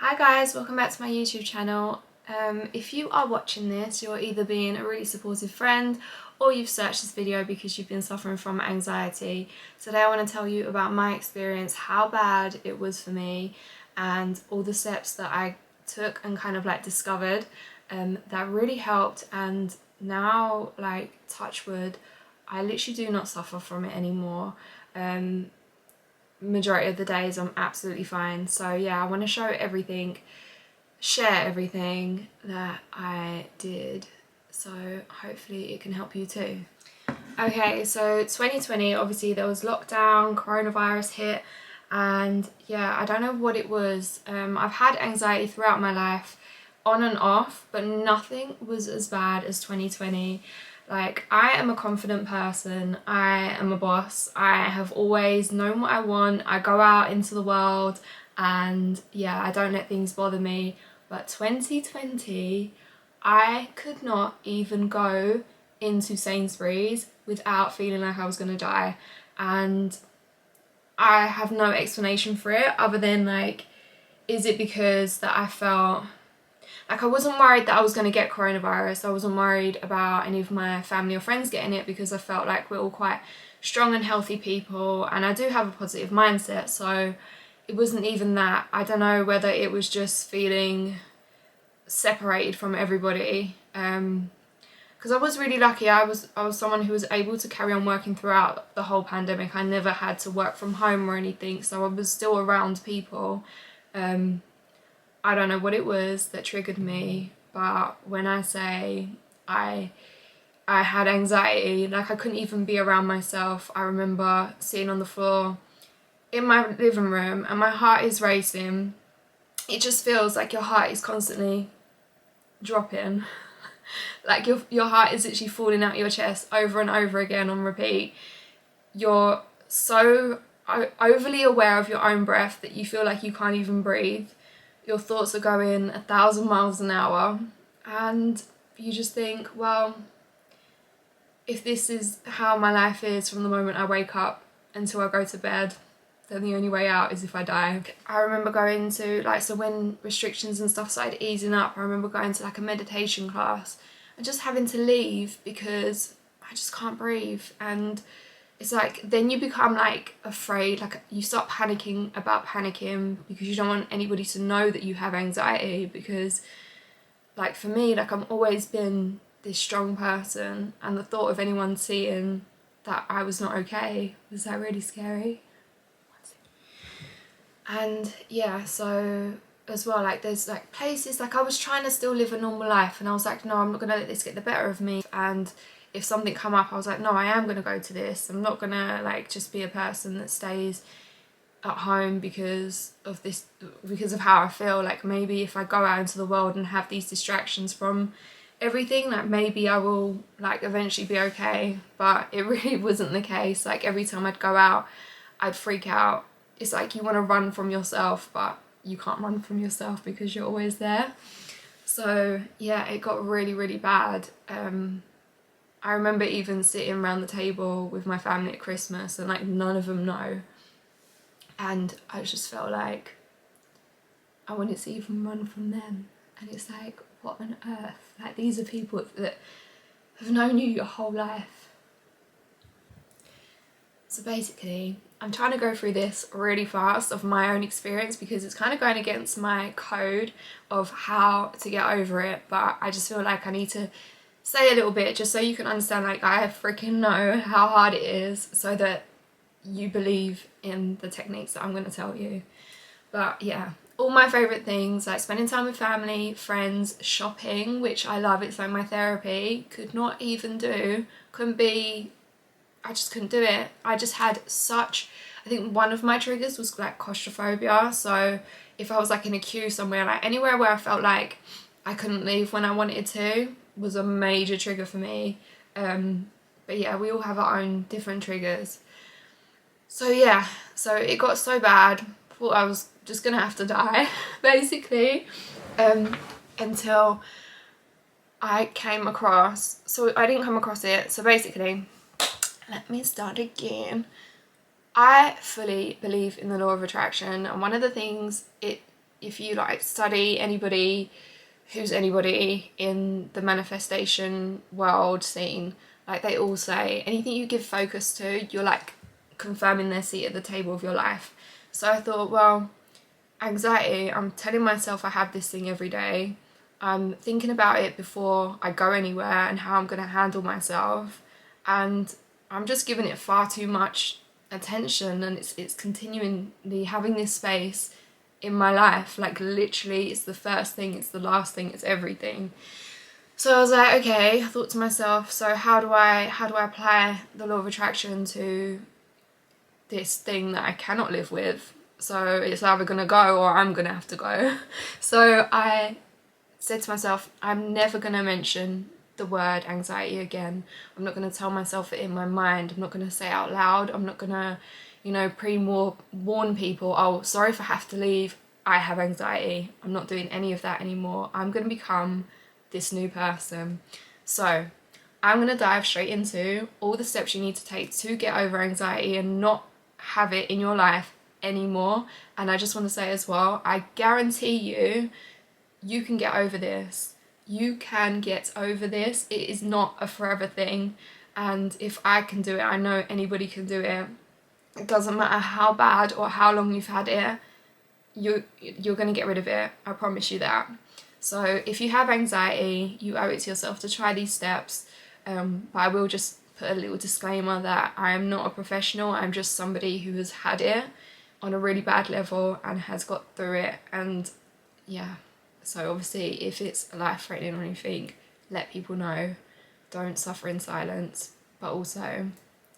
Hi guys, welcome back to my YouTube channel. If you are watching this, you're either being a really supportive friend or you've searched this video because you've been suffering from anxiety. Today I want to tell you about my experience, how bad it was for me, and all the steps that I took and kind of like discovered that really helped. And now, like, touch wood, I literally do not suffer from it anymore. Majority of the days I'm absolutely fine. So yeah, I want to show everything, share everything that I did, so hopefully it can help you too. Okay, so 2020, obviously there was lockdown, coronavirus hit, and yeah, I don't know what it was. I've had anxiety throughout my life, on and off, but nothing was as bad as 2020. Like, I am a confident person, I am a boss, I have always known what I want, I go out into the world and yeah, I don't let things bother me. But 2020, I could not even go into Sainsbury's without feeling like I was gonna die, and I have no explanation for it other than, like, is it because that I felt like I wasn't worried that I was going to get coronavirus. I wasn't worried about any of my family or friends getting it because I felt like we're all quite strong and healthy people and I do have a positive mindset, so it wasn't even that. I don't know whether it was just feeling separated from everybody, because I was really lucky. I was someone who was able to carry on working throughout the whole pandemic. I never had to work from home or anything, so I was still around people. I don't know what it was that triggered me, but when I say I had anxiety, like I couldn't even be around myself. I remember sitting on the floor in my living room and my heart is racing. It just feels like your heart is constantly dropping. Like your heart is literally falling out your chest over and over again on repeat. You're so overly aware of your own breath that you feel like you can't even breathe. Your thoughts are going 1,000 miles an hour and you just think, well, if this is how my life is from the moment I wake up until I go to bed, then the only way out is if I die. I remember going to, like, so when restrictions and stuff started easing up, I remember going to like a meditation class and just having to leave because I just can't breathe. And it's like, then you become like afraid, like you start panicking about panicking because you don't want anybody to know that you have anxiety, because like for me, like I've always been this strong person and the thought of anyone seeing that I was not okay was like really scary. And yeah, so as well, like there's like places, like I was trying to still live a normal life and I was like, no, I'm not gonna let this get the better of me. And if something come up, I was like, no, I am gonna go to this. I'm not gonna like just be a person that stays at home because of this, because of how I feel. Like maybe if I go out into the world and have these distractions from everything, like maybe I will like eventually be okay. But it really wasn't the case. Like every time I'd go out, I'd freak out. It's like you want to run from yourself, but you can't run from yourself because you're always there. So yeah, it got really, really bad. I remember even sitting around the table with my family at Christmas and like none of them know. And I just felt like I wanted to even run from them. And it's like, what on earth? Like, these are people that have known you your whole life. So basically, I'm trying to go through this really fast of my own experience because it's kind of going against my code of how to get over it. But I just feel like I need to say a little bit just so you can understand, like, I freaking know how hard it is, so that you believe in the techniques that I'm going to tell you. But yeah, all my favourite things, like spending time with family, friends, shopping, which I love, it's like my therapy, could not even do, I just couldn't do it. I just had such, I think one of my triggers was like claustrophobia. So if I was like in a queue somewhere, like anywhere where I felt like I couldn't leave when I wanted to, was a major trigger for me. But yeah, we all have our own different triggers. So yeah, so it got so bad, thought I was just gonna have to die basically, until I came across, so I didn't come across it, so basically, let me start again. I fully believe in the law of attraction, and one of the things it if you like study anybody who's anybody in the manifestation world scene, like they all say anything you give focus to, you're like confirming their seat at the table of your life. So I thought, well, anxiety, I'm telling myself I have this thing every day. I'm thinking about it before I go anywhere and how I'm going to handle myself, and I'm just giving it far too much attention, and it's continually having this space in my life. Like literally it's the first thing, it's the last thing, it's everything. So I was like, okay, I thought to myself, so how do I apply the law of attraction to this thing that I cannot live with? So it's either gonna go or I'm gonna have to go. So I said to myself, I'm never gonna mention the word anxiety again. I'm not gonna tell myself it in my mind. I'm not gonna say it out loud. I'm not gonna, you know, warn people, oh, sorry if I have to leave, I have anxiety. I'm not doing any of that anymore. I'm gonna become this new person. So I'm gonna dive straight into all the steps you need to take to get over anxiety and not have it in your life anymore. And I just want to say as well, I guarantee you can get over this. You can get over this. It is not a forever thing, and if I can do it, I know anybody can do it. It doesn't matter how bad or how long you've had it, you're gonna get rid of it, I promise you that. So if you have anxiety, you owe it to yourself to try these steps, but I will just put a little disclaimer that I am not a professional. I'm just somebody who has had it on a really bad level and has got through it. And yeah, so obviously if it's life-threatening or anything, let people know. Don't suffer in silence. But also,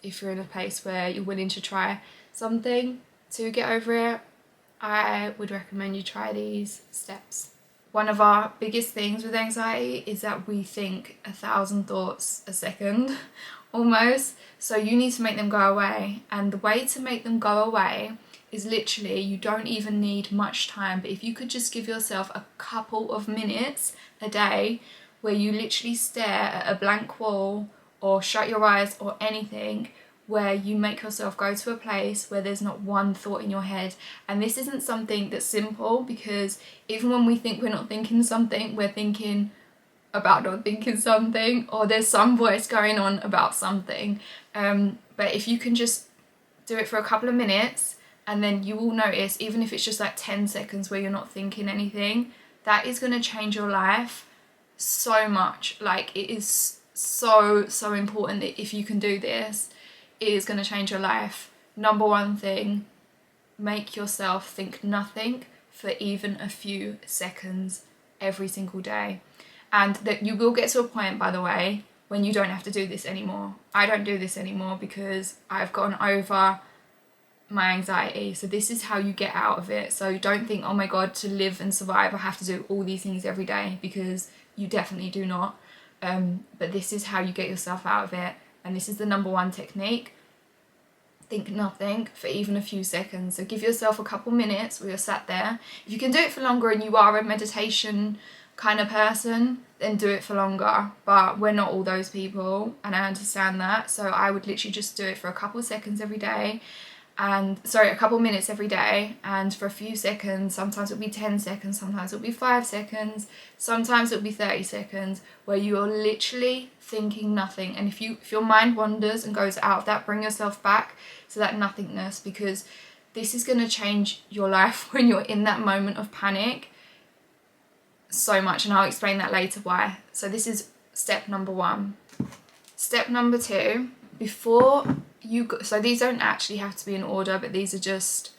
if you're in a place where you're willing to try something to get over it, I would recommend you try these steps. One of our biggest things with anxiety is that we think 1,000 thoughts a second, almost. So you need to make them go away. And the way to make them go away is literally, you don't even need much time, but if you could just give yourself a couple of minutes a day where you literally stare at a blank wall or shut your eyes or anything, where you make yourself go to a place where there's not one thought in your head. And this isn't something that's simple, because even when we think we're not thinking something, we're thinking about not thinking something, or there's some voice going on about something. But if you can just do it for a couple of minutes, and then you will notice, even if it's just like 10 seconds where you're not thinking anything, that is going to change your life so much. Like, it is so important that if you can do this, it is going to change your life. Number one thing, make yourself think nothing for even a few seconds every single day. And that you will get to a point, by the way, when you don't have to do this anymore. I don't do this anymore because I've gotten over my anxiety. So this is how you get out of it. So don't think, oh my god, to live and survive I have to do all these things every day, because you definitely do not. But this is how you get yourself out of it, and this is the number one technique. Think nothing for even a few seconds. So give yourself a couple minutes where you're sat there. If you can do it for longer and you are a meditation kind of person, then do it for longer. But we're not all those people, and I understand that. So I would literally just do it for a couple seconds every day. A couple minutes every day, and for a few seconds. Sometimes it'll be 10 seconds, sometimes it'll be 5 seconds, sometimes it'll be 30 seconds, where you're literally thinking nothing. And if your mind wanders and goes out of that, bring yourself back to that nothingness, because this is going to change your life when you're in that moment of panic so much, and I'll explain that later why. So this is step number 1. Step number 2, before you go, so these don't actually have to be in order, but these are just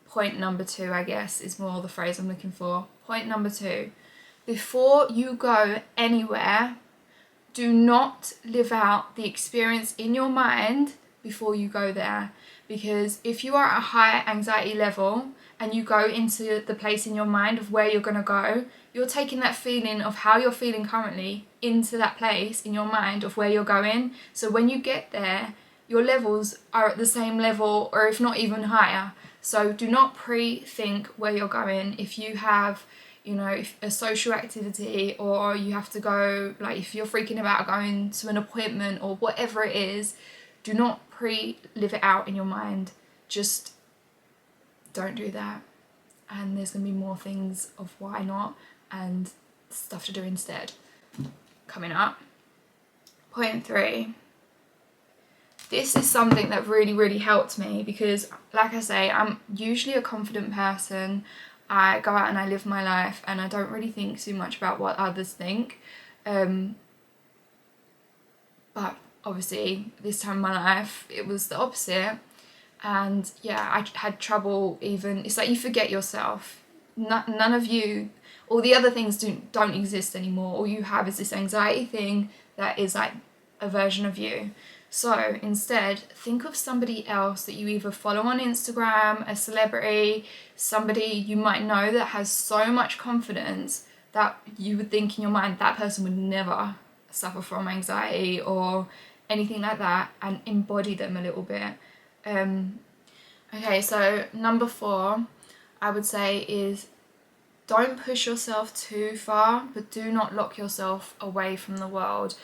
point number 2, I guess, is more the phrase I'm looking for. Point number 2, before you go anywhere, do not live out the experience in your mind before you go there. Because if you are at a high anxiety level and you go into the place in your mind of where you're going to go, you're taking that feeling of how you're feeling currently into that place in your mind of where you're going. So when you get there, your levels are at the same level, or if not even higher. So do not pre-think where you're going. If you have, a social activity, or you have to go, like if you're freaking about going to an appointment or whatever it is, do not pre-live it out in your mind. Just don't do that. and there's going to be more things of why not and stuff to do instead coming up. Point 3. This is something that really helped me because, like I say, I'm usually a confident person. I go out and I live my life and I don't really think too much about what others think. But obviously this time in my life it was the opposite, and yeah, I had trouble even, it's like you forget yourself. None of you, all the other things don't exist anymore. All you have is this anxiety thing that is like a version of you. So instead, think of somebody else that you either follow on Instagram, a celebrity, somebody you might know that has so much confidence that you would think in your mind that person would never suffer from anxiety or anything like that, and embody them a little bit. Okay, so number 4, I would say, is don't push yourself too far, but do not lock yourself away from the world.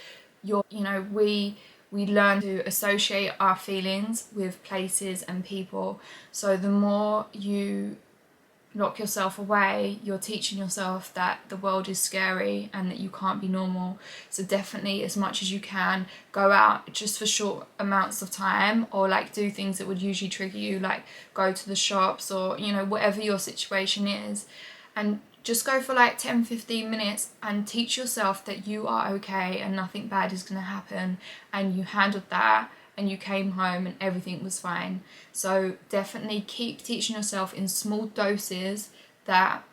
We learn to associate our feelings with places and people. So the more you lock yourself away, you're teaching yourself that the world is scary and that you can't be normal. So definitely, as much as you can, go out just for short amounts of time, or like do things that would usually trigger you, like go to the shops or, you know, whatever your situation is, and just go for like 10-15 minutes and teach yourself that you are okay and nothing bad is going to happen, and you handled that and you came home and everything was fine. So definitely keep teaching yourself in small doses that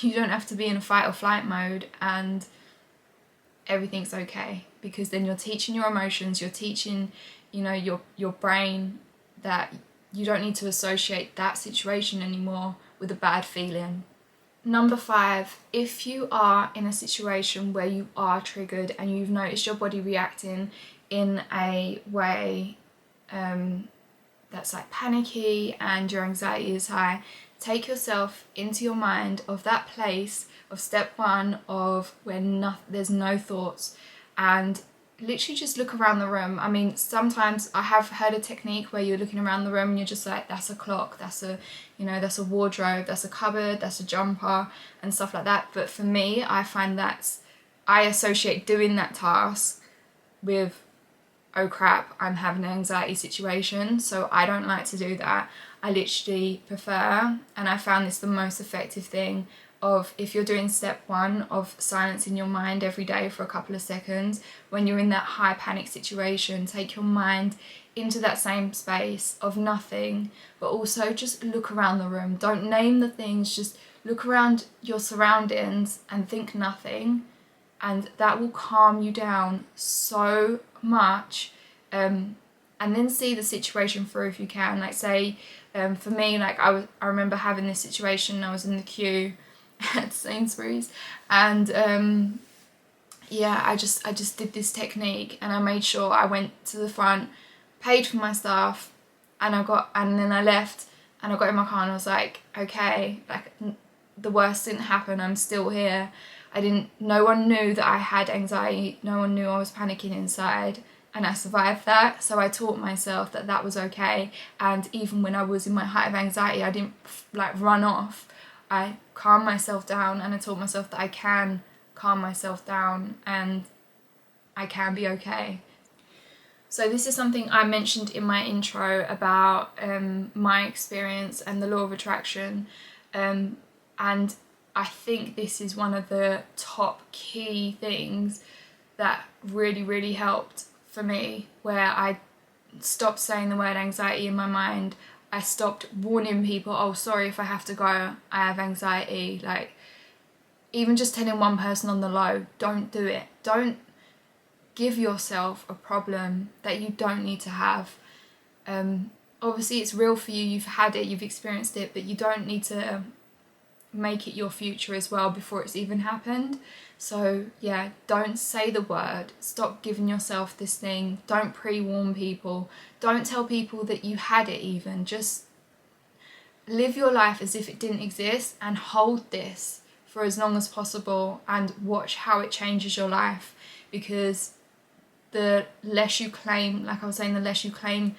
you don't have to be in a fight or flight mode and everything's okay, because then you're teaching your emotions, you're teaching, you know, your brain that you don't need to associate that situation anymore with a bad feeling. Number 5, if you are in a situation where you are triggered and you've noticed your body reacting in a way that's like panicky and your anxiety is high, take yourself into your mind of that place of step 1 of where there's no thoughts, and literally just look around the room. I mean, sometimes I have heard a technique where you're looking around the room and you're just like, that's a clock, that's a wardrobe, that's a cupboard, that's a jumper and stuff like that. But for me, I find that I associate doing that task with, oh crap, I'm having an anxiety situation, so I don't like to do that. I literally prefer, and I found this the most effective thing, of if you're doing step 1 of silencing your mind every day for a couple of seconds, when you're in that high panic situation, take your mind into that same space of nothing, but also just look around the room. Don't name the things, just look around your surroundings and think nothing, and that will calm you down so much. And then see the situation through if you can. Like say, for me, like I remember having this situation. I was in the queue at Sainsbury's, and yeah, I just did this technique, and I made sure I went to the front, paid for my stuff, and then I left, and I got in my car and I was like, okay, like the worst didn't happen. I'm still here. No one knew that I had anxiety. No one knew I was panicking inside. And I survived that, so I taught myself that that was okay. And even when I was in my height of anxiety, I didn't like run off. I calmed myself down, and I taught myself that I can calm myself down and I can be okay. So this is something I mentioned in my intro about my experience and the law of attraction, and I think this is one of the top key things that really helped for me, where I stopped saying the word anxiety in my mind. I stopped warning people, oh sorry if I have to go, I have anxiety. Like, even just telling one person on the low, don't do it. Don't give yourself a problem that you don't need to have. Obviously it's real for you, you've had it, you've experienced it, but you don't need to make it your future as well before it's even happened. So yeah, don't say the word. Stop giving yourself this thing. Don't pre-warn people. Don't tell people that you had it even. Just live your life as if it didn't exist and hold this for as long as possible and watch how it changes your life. Because the less you claim, like I was saying, the less you claim,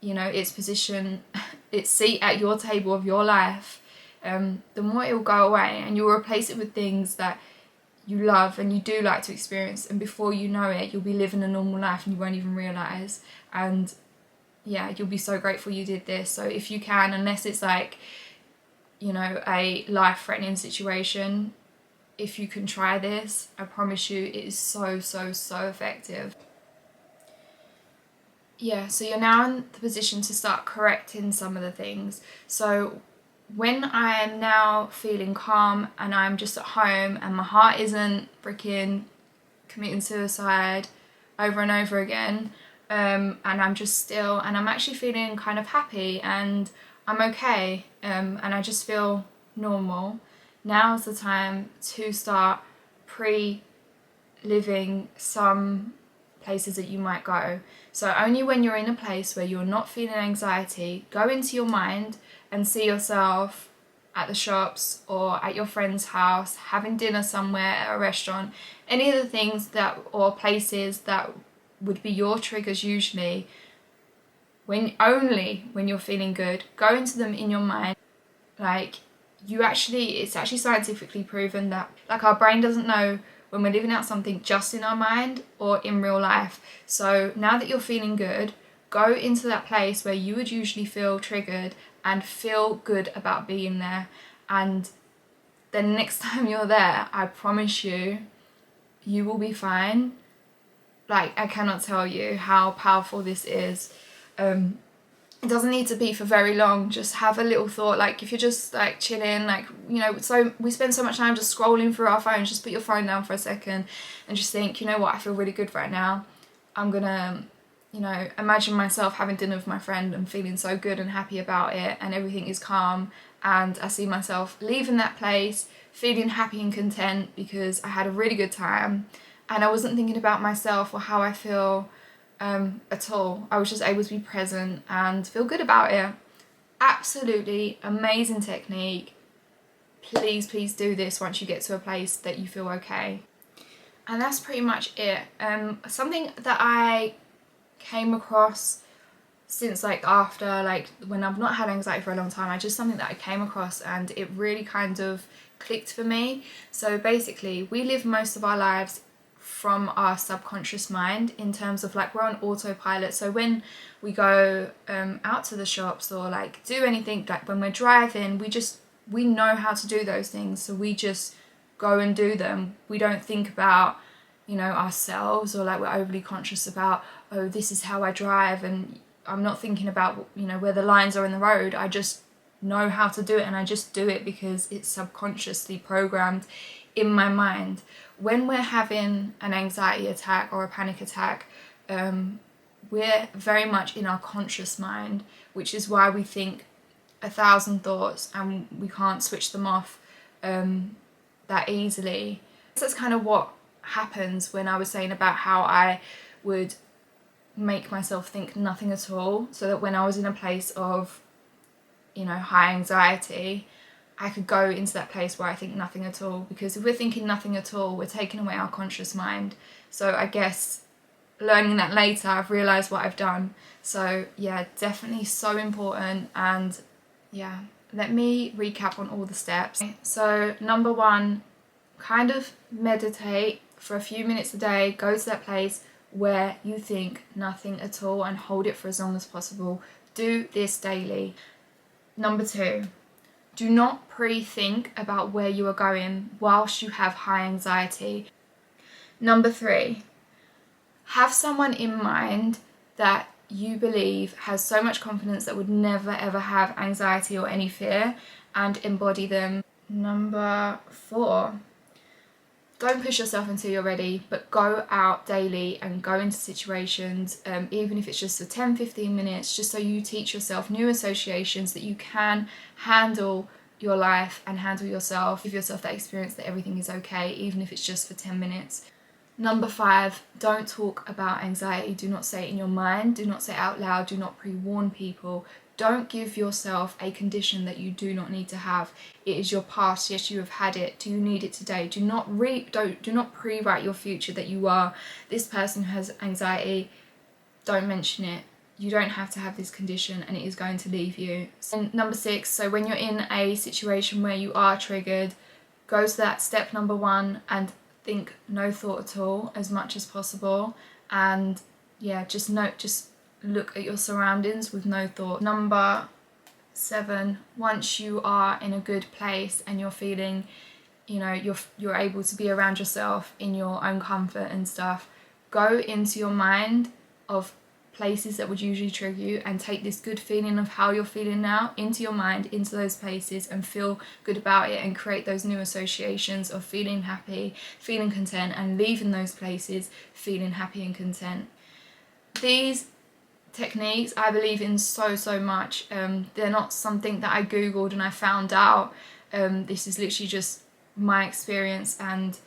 you know, its position, its seat at your table of your life, the more it will go away, and you'll replace it with things that you love and you do like to experience, and before you know it, you'll be living a normal life and you won't even realise. And yeah, you'll be so grateful you did this. So if you can, unless it's like, you know, a life-threatening situation, if you can try this, I promise you it is so effective. Yeah, so you're now in the position to start correcting some of the things. So when I am now feeling calm and I'm just at home and my heart isn't freaking committing suicide over and over again, and I'm just still, and I'm actually feeling kind of happy and I'm okay, and I just feel normal, now's the time to start pre-living some places that you might go. So only when you're in a place where you're not feeling anxiety, go into your mind and see yourself at the shops or at your friend's house, having dinner somewhere at a restaurant, any of the things that, or places that would be your triggers usually, only when you're feeling good, go into them in your mind. Like, it's actually scientifically proven that, like, our brain doesn't know when we're living out something just in our mind or in real life. So now that you're feeling good, go into that place where you would usually feel triggered and feel good about being there. And then next time you're there, I promise you, you will be fine. Like, I cannot tell you how powerful this is. It doesn't need to be for very long. Just have a little thought. Like, if you're just like chilling, like, you know, so we spend so much time just scrolling through our phones. Just put your phone down for a second and just think, you know what, I feel really good right now. I'm gonna, you know, imagine myself having dinner with my friend and feeling so good and happy about it, and everything is calm, and I see myself leaving that place feeling happy and content because I had a really good time and I wasn't thinking about myself or how I feel at all. I was just able to be present and feel good about it. Absolutely amazing technique. Please do this once you get to a place that you feel okay. And that's pretty much it. Something that I came across since, like, after, like, when I've not had anxiety for a long time, something that I came across and it really kind of clicked for me. So basically, we live most of our lives from our subconscious mind, in terms of, like, we're on autopilot. So when we go out to the shops or like do anything, like when we're driving, we know how to do those things, so we just go and do them. We don't think about, you know, ourselves, or like we're overly conscious about, oh, this is how I drive, and I'm not thinking about, you know, where the lines are in the road. I just know how to do it, and I just do it because it's subconsciously programmed in my mind. When we're having an anxiety attack or a panic attack, we're very much in our conscious mind, which is why we think 1,000 thoughts and we can't switch them off that easily. So that's kind of what happens when I was saying about how I would make myself think nothing at all, so that when I was in a place of, you know, high anxiety, I could go into that place where I think nothing at all. Because if we're thinking nothing at all, we're taking away our conscious mind. So I guess learning that later, I've realised what I've done. So yeah, definitely so important. And yeah, let me recap on all the steps. So number 1, kind of meditate for a few minutes a day. Go to that place where you think nothing at all and hold it for as long as possible. Do this daily. Number 2, do not pre-think about where you are going whilst you have high anxiety. Number 3, have someone in mind that you believe has so much confidence that would never ever have anxiety or any fear, and embody them. Number 4, don't push yourself until you're ready, but go out daily and go into situations, even if it's just for 10-15 minutes, just so you teach yourself new associations that you can handle your life and handle yourself. Give yourself that experience that everything is okay, even if it's just for 10 minutes. Number 5, don't talk about anxiety. Do not say it in your mind. Do not say it out loud. Do not pre-warn people. Don't give yourself a condition that you do not need to have. It is your past. Yes, you have had it. Do you need it today? Do not pre-write your future that you are this person who has anxiety. Don't mention it. you don't have to have this condition, and it is going to leave you. So, number 6, so when you're in a situation where you are triggered, go to that step number 1 and think no thought at all as much as possible, and yeah, just look at your surroundings with no thought. Number 7, once you are in a good place and you're feeling, you know, you're able to be around yourself in your own comfort and stuff, go into your mind of places that would usually trigger you and take this good feeling of how you're feeling now into your mind, into those places, and feel good about it and create those new associations of feeling happy, feeling content, and leaving those places feeling happy and content. These techniques I believe in so much. They're not something that I googled and I found out. This is literally just my experience, and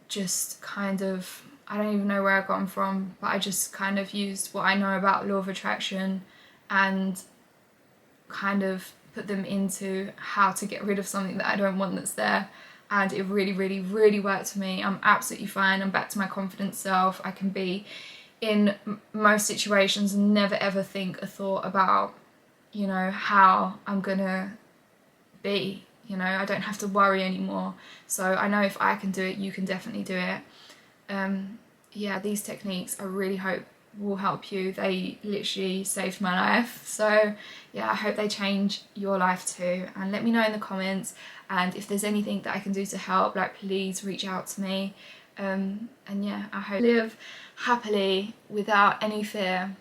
just kind of, I don't even know where I got them from, but I just kind of used what I know about law of attraction and kind of put them into how to get rid of something that I don't want that's there, and it really worked for me. I'm absolutely fine. I'm back to my confident self. I can be in most situations and never ever think a thought about, you know, how I'm gonna be. You know, I don't have to worry anymore. So I know if I can do it, you can definitely do it. Yeah, these techniques I really hope will help you. They literally saved my life. So yeah, I hope they change your life too. And let me know in the comments, and if there's anything that I can do to help, like, please reach out to me. And yeah, I hope you live happily without any fear.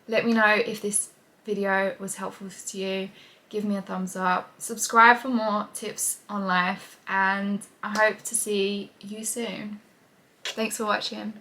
Let me know if this video was helpful to you. Give me a thumbs up, subscribe for more tips on life, and I hope to see you soon. Thanks for watching.